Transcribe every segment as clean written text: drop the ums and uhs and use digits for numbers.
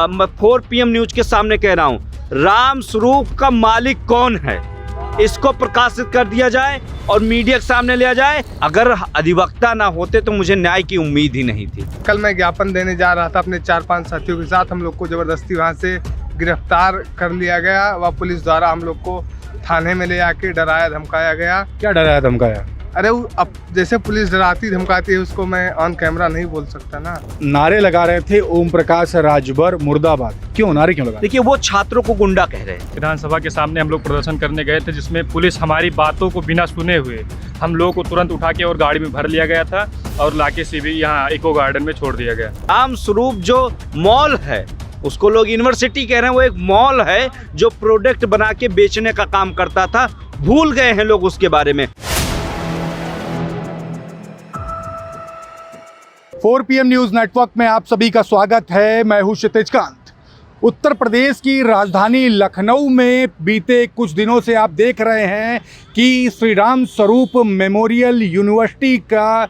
मैं 4 PM news के सामने कह रहा हूँ, राम स्वरूप का मालिक कौन है, इसको प्रकाशित कर दिया जाए और मीडिया के सामने लिया जाए। अगर अधिवक्ता ना होते तो मुझे न्याय की उम्मीद ही नहीं थी। कल मैं ज्ञापन देने जा रहा था अपने 4-5 साथियों के साथ। हम लोग को जबरदस्ती वहाँ से गिरफ्तार कर लिया गया व पुलिस द्वारा हम लोग को थाने में ले आके डराया धमकाया गया। क्या डराया धमकाया? अरे अब जैसे पुलिस डराती धमकाती है उसको मैं ऑन कैमरा नहीं बोल सकता ना। नारे लगा रहे थे ओम प्रकाश राजभर मुर्दाबाद, क्यों नारे क्यों लगा? देखिए, वो छात्रों को गुंडा कह रहे हैं। विधानसभा के सामने हम लोग प्रदर्शन करने गए थे, जिसमें पुलिस हमारी बातों को बिना सुने हुए हम लोगों को तुरंत उठा के और गाड़ी में भर लिया गया था और लाके सीबी यहाँ इको गार्डन में छोड़ दिया गया। राम स्वरूप जो मॉल है, उसको लोग यूनिवर्सिटी कह रहे हैं, वो एक मॉल है जो प्रोडक्ट बना के बेचने का काम करता था। भूल गए हैं लोग उसके बारे में। 4 PM न्यूज नेटवर्क में आप सभी का स्वागत है। मैं हूं क्षितिज कांत। उत्तर प्रदेश की राजधानी लखनऊ में बीते कुछ दिनों से आप देख रहे हैं कि श्री राम स्वरूप मेमोरियल यूनिवर्सिटी का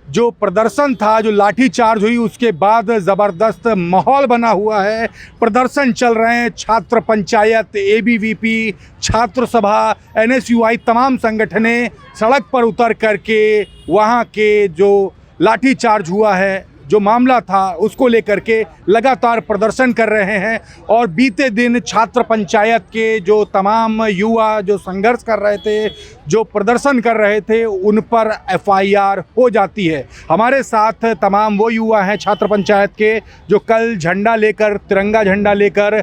जो प्रदर्शन था, जो लाठीचार्ज हुई, उसके बाद ज़बरदस्त माहौल बना हुआ है। प्रदर्शन चल रहे हैं, छात्र पंचायत, ABVP, छात्र सभा, NSUI, तमाम संगठनें सड़क पर उतर करके वहाँ के जो लाठीचार्ज हुआ है, जो मामला था, उसको लेकर के लगातार प्रदर्शन कर रहे हैं। और बीते दिन छात्र पंचायत के जो तमाम युवा जो संघर्ष कर रहे थे, जो प्रदर्शन कर रहे थे, उन पर FIR हो जाती है। हमारे साथ तमाम वो युवा हैं छात्र पंचायत के जो कल झंडा लेकर, तिरंगा झंडा लेकर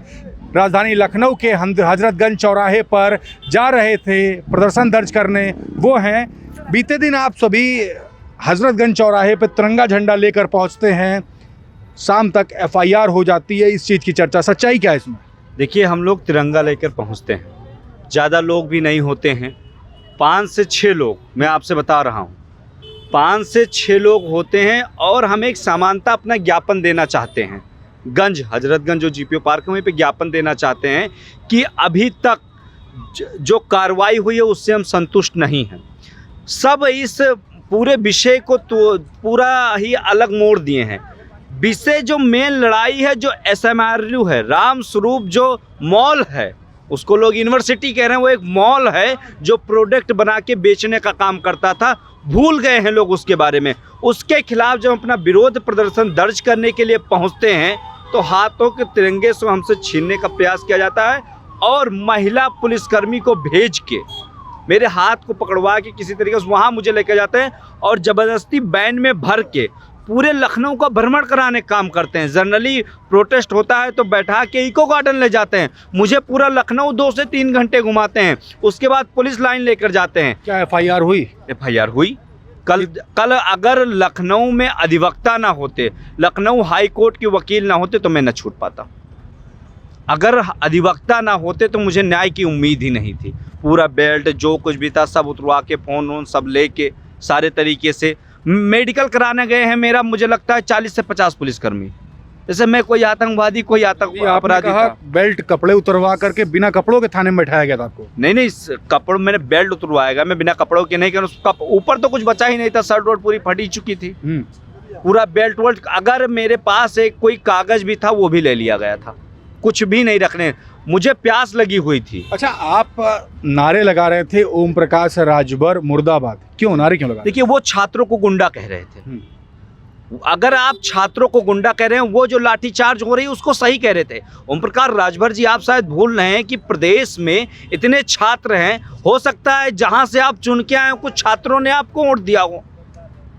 राजधानी लखनऊ के हजरतगंज चौराहे पर जा रहे थे प्रदर्शन दर्ज करने। वो हैं, बीते दिन आप सभी हजरतगंज चौराहे पर तिरंगा झंडा लेकर पहुंचते हैं, शाम तक FIR हो जाती है। इस चीज़ की चर्चा, सच्चाई क्या है इसमें? देखिए, हम लोग तिरंगा लेकर पहुंचते हैं, ज़्यादा लोग भी नहीं होते हैं, 5 से 6 लोग, मैं आपसे बता रहा हूं, 5 से 6 लोग होते हैं। और हम एक समानता अपना ज्ञापन देना चाहते हैं। हजरतगंज जो GPO पार्क है, वहीं पे ज्ञापन देना चाहते हैं कि अभी तक जो कार्रवाई हुई है उससे हम संतुष्ट नहीं हैं। सब इस पूरे विषय को तो पूरा ही अलग मोड़ दिए हैं। विषय जो मेन लड़ाई है, जो SMRU है, राम स्वरूप जो मॉल है, उसको लोग यूनिवर्सिटी कह रहे हैं, वो एक मॉल है जो प्रोडक्ट बना के बेचने का काम करता था। भूल गए हैं लोग उसके बारे में। उसके खिलाफ जब अपना विरोध प्रदर्शन दर्ज करने के लिए पहुंचते हैं तो हाथों के तिरंगे से हमसे छीनने का प्रयास किया जाता है और महिला पुलिसकर्मी को भेज के, मेरे हाथ को पकड़वा के किसी तरीके से वहाँ मुझे लेकर जाते हैं और ज़बरदस्ती वैन में भर के पूरे लखनऊ का भ्रमण कराने काम करते हैं। जनरली प्रोटेस्ट होता है तो बैठा के इको गार्डन ले जाते हैं, मुझे पूरा लखनऊ 2 से 3 घंटे घुमाते हैं, उसके बाद पुलिस लाइन लेकर जाते हैं। क्या FIR हुई? FIR हुई। कल अगर लखनऊ में अधिवक्ता ना होते, लखनऊ हाई कोर्ट के वकील ना होते तो मैं न छूट पाता। अगर अधिवक्ता ना होते तो मुझे न्याय की उम्मीद ही नहीं थी। पूरा बेल्ट जो कुछ भी था सब उतरवा के, फ़ोन वोन सब लेके सारे तरीके से मेडिकल कराने गए हैं। मेरा मुझे लगता है 40 से 50 पुलिसकर्मी, जैसे मैं कोई आतंकवादी, कोई अपराधी था। बेल्ट कपड़े उतरवा करके बिना कपड़ों के थाने में बैठाया गया था आपको? नहीं, कपड़ों मैंने बेल्ट उतरवाया गया, मैं बिना कपड़ों के नहीं कर। ऊपर तो कुछ बचा ही नहीं था, शर्ट वर्ट पूरी फटी चुकी थी, पूरा बेल्ट वर्ल्ट। अगर मेरे पास एक कोई कागज भी था वो भी ले लिया गया था, कुछ भी नहीं रखने। मुझे प्यास लगी हुई थी। अच्छा, आप नारे लगा रहे थे ओम प्रकाश राजभर मुर्दाबाद, क्यों नारे क्यों लगा? देखिए, वो छात्रों को गुंडा कह रहे थे। अगर आप छात्रों को गुंडा कह रहे हैं, वो जो लाठीचार्ज हो रही है उसको सही कह रहे थे। ओम प्रकाश राजभर जी, आप शायद भूल रहे हैं कि प्रदेश में इतने छात्र हैं, हो सकता है जहां से आप चुन के आए हो कुछ छात्रों ने आपको वोट दिया हो,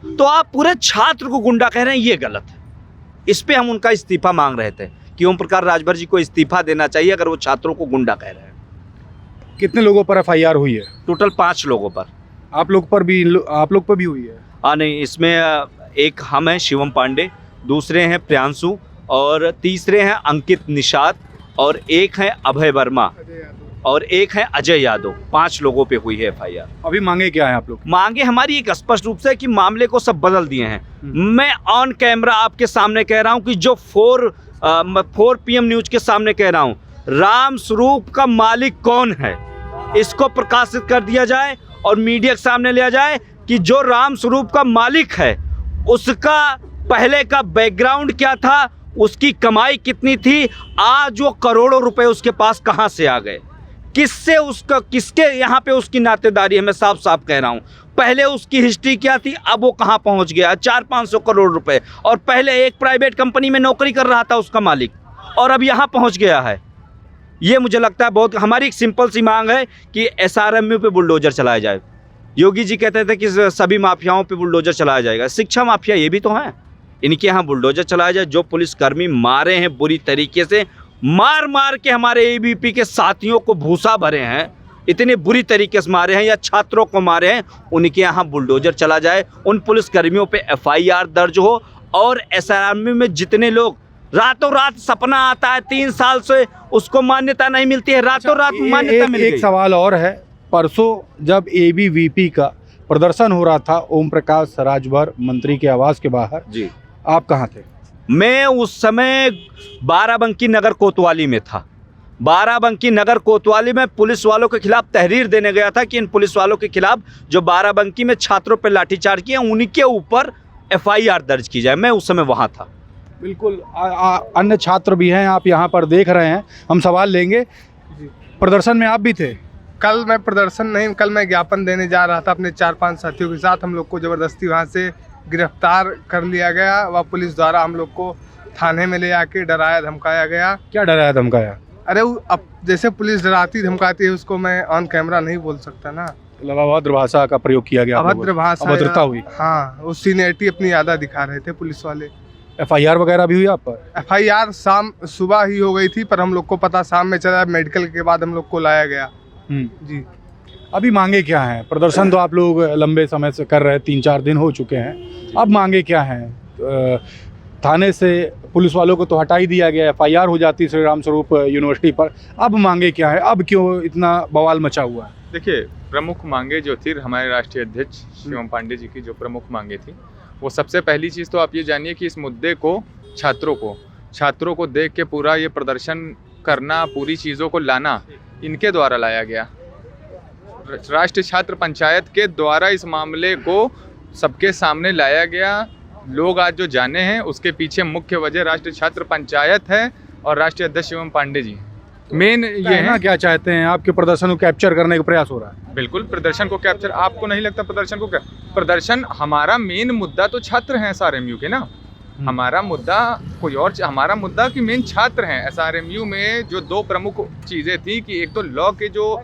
तो आप पूरे छात्र को गुंडा कह रहे हैं, ये गलत है। इस पे हम उनका इस्तीफा मांग रहे थे कि ओम प्रकाश राजभर जी को इस्तीफा देना चाहिए अगर वो छात्रों को गुंडा कह रहे हैं। कितने लोगों पर FIR हुई है? टोटल 5 लोगों पर। आप लोग पर भी हुई है? हाँ, नहीं, इसमें एक हम हैं शिवम पांडे, दूसरे हैं प्रियांशु और तीसरे हैं अंकित निषाद और एक है अभय वर्मा और एक है अजय यादव। 5 लोगों पे हुई है FIR। अभी मांगे क्या है आप लोग? मांगे हमारी एक स्पष्ट रूप से कि मामले को सब बदल दिए हैं। मैं ऑन कैमरा आपके सामने कह रहा हूं कि जो 4 PM न्यूज के सामने कह रहा हूं, राम स्वरूप का मालिक कौन है, इसको प्रकाशित कर दिया जाए और मीडिया के सामने लिया जाए कि जो राम स्वरूप का मालिक है उसका पहले का बैकग्राउंड क्या था, उसकी कमाई कितनी थी, आज वो करोड़ों रुपए उसके पास कहाँ से आ गए, किससे उसका, किसके यहाँ पे उसकी नातेदारी है। मैं साफ साफ कह रहा हूँ, पहले उसकी हिस्ट्री क्या थी, अब वो कहाँ पहुँच गया। 400-500 करोड़ रुपए, और पहले एक प्राइवेट कंपनी में नौकरी कर रहा था उसका मालिक, और अब यहाँ पहुँच गया है। ये मुझे लगता है बहुत, हमारी एक सिंपल सी मांग है कि SRMU पे बुलडोजर चलाया जाए। योगी जी कहते थे कि सभी माफियाओं पे बुलडोजर चलाया जाएगा, शिक्षा माफिया ये भी तो हैं, इनके यहाँ बुलडोजर चलाया जाए। जो पुलिसकर्मी मारे हैं बुरी तरीके से, मार मार के हमारे ABP के साथियों को भूसा भरे हैं, इतने बुरी तरीके से मारे हैं, या छात्रों को मारे हैं, उनके यहाँ बुलडोजर चला जाए, उन पुलिसकर्मियों पे FIR दर्ज हो। और SRMU में जितने लोग रातों रात सपना आता है, 3 साल से उसको मान्यता नहीं मिलती है, रातों रात मान्यता मिल गई। एक सवाल और है, परसों जब ABVP का प्रदर्शन हो रहा था ओम प्रकाश राजभर मंत्री के आवास के बाहर, जी आप कहाँ थे? मैं उस समय बाराबंकी नगर कोतवाली में था। बाराबंकी नगर कोतवाली में पुलिस वालों के खिलाफ तहरीर देने गया था कि इन पुलिस वालों के खिलाफ जो बाराबंकी में छात्रों पर लाठीचार्ज किया, उनके ऊपर FIR दर्ज की जाए। मैं उस समय वहाँ था। बिल्कुल, अन्य छात्र भी हैं, आप यहाँ पर देख रहे हैं, हम सवाल लेंगे। प्रदर्शन में आप भी थे? कल मैं प्रदर्शन नहीं, कल मैं ज्ञापन देने जा रहा था अपने 4-5 साथियों के साथ। हम लोग को ज़बरदस्ती वहाँ से गिरफ्तार कर लिया गया व पुलिस द्वारा हम लोग को थाने में ले आके डराया धमकाया गया। क्या डराया धमकाया? अरे अब जैसे पुलिस डराती धमकाती है, उसको मैं ऑन कैमरा नहीं बोल सकता ना। अभद्र भाषा का प्रयोग किया गया, अभद्र भाषा, अभद्रता हुई। हाँ, वो सीनियरिटी अपनी ज़्यादा दिखा रहे थे पुलिस वाले। FIR वगैरह भी हुई आप पर? FIR सुबह ही हो गई थी, पर हम लोग को पता शाम में चला, मेडिकल के बाद हम लोग को लाया गया। जी। अभी मांगे क्या हैं? प्रदर्शन तो आप लोग लंबे समय से कर रहे हैं, 3-4 दिन हो चुके हैं, अब मांगे क्या हैं? थाने से पुलिस वालों को तो हटा ही दिया गया, FIR हो जाती श्री राम स्वरूप यूनिवर्सिटी पर, अब मांगे क्या है? अब क्यों इतना बवाल मचा हुआ है? देखिए, प्रमुख मांगे जो थी हमारे राष्ट्रीय अध्यक्ष शिवम पांडे जी की, जो प्रमुख मांगे थी, वो सबसे पहली चीज़ तो आप ये जानिए कि इस मुद्दे को छात्रों को देख के पूरा ये प्रदर्शन करना, पूरी चीज़ों को लाना इनके द्वारा लाया गया। राष्ट्रीय छात्र पंचायत के द्वारा इस मामले को सबके सामने लाया गया। लोग आज जो जाने हैं उसके पीछे मुख्य वजह राष्ट्रीय छात्र पंचायत है और राष्ट्रीय अध्यक्ष शिवम पांडे जी। मेन ये है, क्या चाहते हैं? आपके प्रदर्शन को कैप्चर करने का प्रयास हो रहा है? बिल्कुल, प्रदर्शन को कैप्चर, आपको नहीं लगता प्रदर्शन को क्या? प्रदर्शन, हमारा मेन मुद्दा तो छात्र हैं SRMU के ना, हमारा मुद्दा कोई और, हमारा मुद्दा कि मेन छात्र हैं। SRMU में जो 2 प्रमुख चीज़ें थी कि एक तो लॉ के जो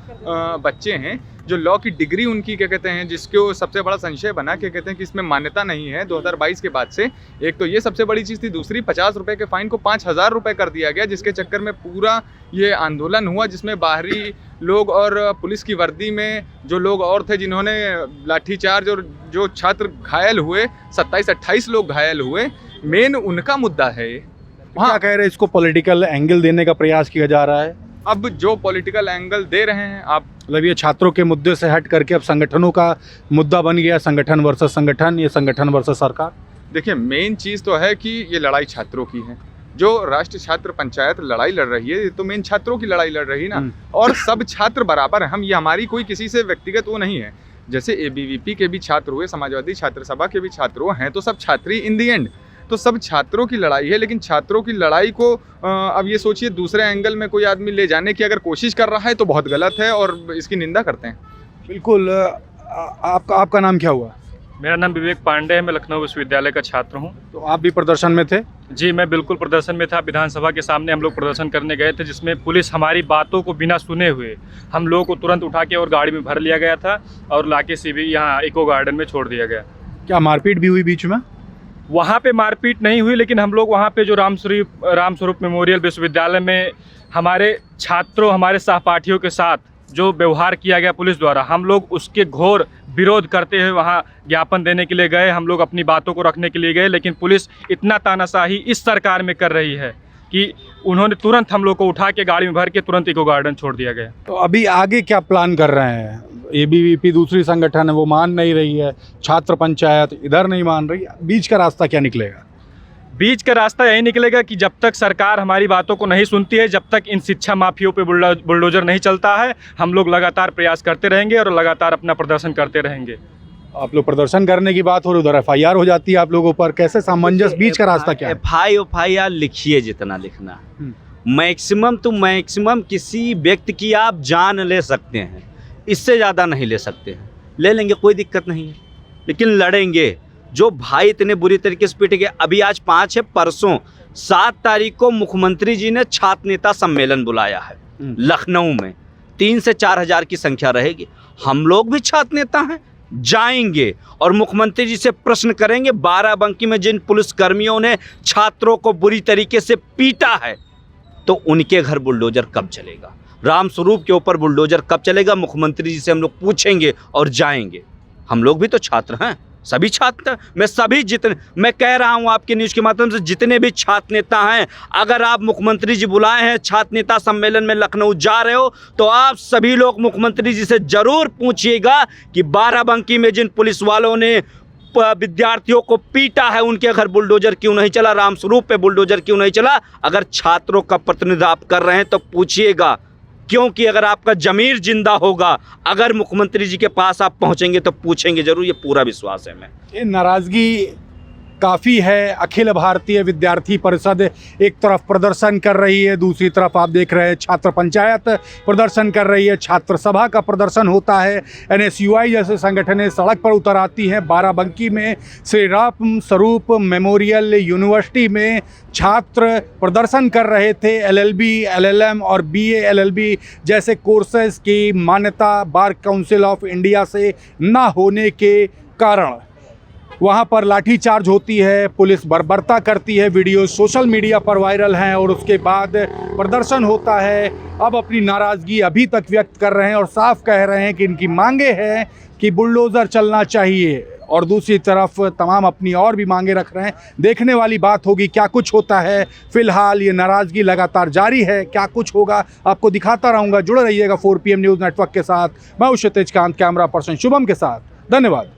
बच्चे हैं, जो लॉ की डिग्री उनकी क्या कहते हैं, जिसको सबसे बड़ा संशय बना क्या कहते हैं कि इसमें मान्यता नहीं है 2022 के बाद से, एक तो ये सबसे बड़ी चीज़ थी। दूसरी, 50 रुपये के फाइन को 5000 रुपये कर दिया गया, जिसके चक्कर में पूरा ये आंदोलन हुआ, जिसमें बाहरी लोग और पुलिस की वर्दी में जो लोग और थे जिन्होंने लाठीचार्ज, और जो छात्र घायल हुए, 27-28 लोग घायल हुए, मेन उनका मुद्दा है। क्या कह रहे हैं, इसको पॉलिटिकल एंगल देने का प्रयास किया जा रहा है? अब जो पॉलिटिकल एंगल दे रहे हैं आप, मतलब ये छात्रों के मुद्दे से हट करके अब संगठनों का मुद्दा बन गया, संगठन वर्सेस संगठन, ये संगठन वर्सेस सरकार। देखिए, मेन चीज़ तो है कि ये लड़ाई छात्रों की है। जो राष्ट्रीय छात्र पंचायत लड़ाई लड़ रही है, ये तो मेन छात्रों की लड़ाई लड़ रही है ना, और सब छात्र बराबर हैं। हम, ये हमारी कोई किसी से व्यक्तिगत वो नहीं है। जैसे ABVP के भी छात्र हुए, समाजवादी छात्र सभा के भी छात्र हुए हैं, तो सब छात्री इन दी एंड, तो सब छात्रों की लड़ाई है। लेकिन छात्रों की लड़ाई को अब ये सोचिए दूसरे एंगल में कोई आदमी ले जाने की अगर कोशिश कर रहा है तो बहुत गलत है और इसकी निंदा करते हैं। बिल्कुल। आपका नाम क्या हुआ? मेरा नाम विवेक पांडे है, मैं लखनऊ विश्वविद्यालय का छात्र हूँ। तो आप भी प्रदर्शन में थे? जी, मैं बिल्कुल प्रदर्शन में था। विधानसभा के सामने हम लोग प्रदर्शन करने गए थे, जिसमें पुलिस हमारी बातों को बिना सुने हुए हम लोगों को तुरंत उठा के और गाड़ी में भर लिया गया था और लाके सीबी यहाँ इको गार्डन में छोड़ दिया गया। क्या मारपीट भी हुई बीच में? वहाँ पे मारपीट नहीं हुई, लेकिन हम लोग वहाँ पे जो राम स्वरूप मेमोरियल विश्वविद्यालय में हमारे छात्रों, हमारे सहपाठियों के साथ जो व्यवहार किया गया पुलिस द्वारा, हम लोग उसके घोर विरोध करते हुए वहाँ ज्ञापन देने के लिए गए। हम लोग अपनी बातों को रखने के लिए गए, लेकिन पुलिस इतना तानाशाही इस सरकार में कर रही है कि उन्होंने तुरंत हम लोग को उठा के गाड़ी में भर के तुरंत इको गार्डन छोड़ दिया गया। तो अभी आगे क्या प्लान कर रहे हैं? ABVP दूसरी संगठन है, वो मान नहीं रही है, छात्र पंचायत इधर नहीं मान रही, बीच का रास्ता क्या निकलेगा? बीच का रास्ता यही निकलेगा कि जब तक सरकार हमारी बातों को नहीं सुनती है, जब तक इन शिक्षा माफियों पे बुलडोजर नहीं चलता है, हम लोग लगातार प्रयास करते रहेंगे और लगातार अपना प्रदर्शन करते रहेंगे। आप लोग प्रदर्शन करने की बात हो रही, उधर FIR हो जाती है आप लोगों पर, कैसे सामंजस्य बीच का रास्ता क्या है? FIR लिखिए जितना लिखना है, मैक्सिमम टू मैक्सिमम किसी व्यक्ति की आप जान ले सकते हैं, इससे ज़्यादा नहीं ले सकते हैं। ले लेंगे, कोई दिक्कत नहीं है, लेकिन लड़ेंगे। जो भाई इतने बुरी तरीके से पीटे गए, अभी आज 5 है, परसों 7 तारीख को मुख्यमंत्री जी ने छात्र नेता सम्मेलन बुलाया है लखनऊ में। 3 से 4 हज़ार की संख्या रहेगी। हम लोग भी छात्र नेता हैं, जाएंगे और मुख्यमंत्री जी से प्रश्न करेंगे, बाराबंकी में जिन पुलिसकर्मियों ने छात्रों को बुरी तरीके से पीटा है, तो उनके घर बुलडोजर कब चलेगा? रामस्वरूप के ऊपर बुलडोजर कब चलेगा? मुख्यमंत्री जी से हम लोग पूछेंगे और जाएंगे। हम लोग भी तो छात्र हैं, सभी छात्र, मैं कह रहा हूं आपके न्यूज़ के माध्यम से, जितने भी छात्र नेता हैं, अगर आप मुख्यमंत्री जी बुलाए हैं छात्र नेता सम्मेलन में लखनऊ जा रहे हो, तो आप सभी लोग मुख्यमंत्री जी से जरूर पूछिएगा कि बाराबंकी में जिन पुलिस वालों ने विद्यार्थियों को पीटा है, उनके घर बुलडोजर क्यों नहीं चला? रामस्वरूप पे बुलडोजर क्यों नहीं चला? अगर छात्रों का प्रतिनिधित्व आप कर रहे हैं तो पूछिएगा, क्योंकि अगर आपका जमीर जिंदा होगा, अगर मुख्यमंत्री जी के पास आप पहुंचेंगे तो पूछेंगे जरूर, ये पूरा विश्वास है। मैं ये नाराज़गी काफ़ी है। अखिल भारतीय विद्यार्थी परिषद एक तरफ प्रदर्शन कर रही है, दूसरी तरफ आप देख रहे हैं छात्र पंचायत प्रदर्शन कर रही है, छात्र सभा का प्रदर्शन होता है, NSUI जैसे संगठनें सड़क पर उतर आती हैं। बाराबंकी में श्री राम स्वरूप मेमोरियल यूनिवर्सिटी में छात्र प्रदर्शन कर रहे थे। LLB, LLM और BA LLB जैसे कोर्सेज की मान्यता बार काउंसिल ऑफ इंडिया से ना होने के कारण वहाँ पर लाठीचार्ज होती है, पुलिस बर्बरता करती है, वीडियो सोशल मीडिया पर वायरल हैं और उसके बाद प्रदर्शन होता है। अब अपनी नाराज़गी अभी तक व्यक्त कर रहे हैं और साफ कह रहे हैं कि इनकी मांगे हैं कि बुलडोज़र चलना चाहिए, और दूसरी तरफ तमाम अपनी और भी मांगे रख रहे हैं। देखने वाली बात होगी क्या कुछ होता है। फ़िलहाल ये नाराज़गी लगातार जारी है, क्या कुछ होगा आपको दिखाता रहूँगा। जुड़े रहिएगा 4PM न्यूज़ नेटवर्क के साथ। मैं हूं क्षितिज कांत, कैमरा पर्सन शुभम के साथ। धन्यवाद।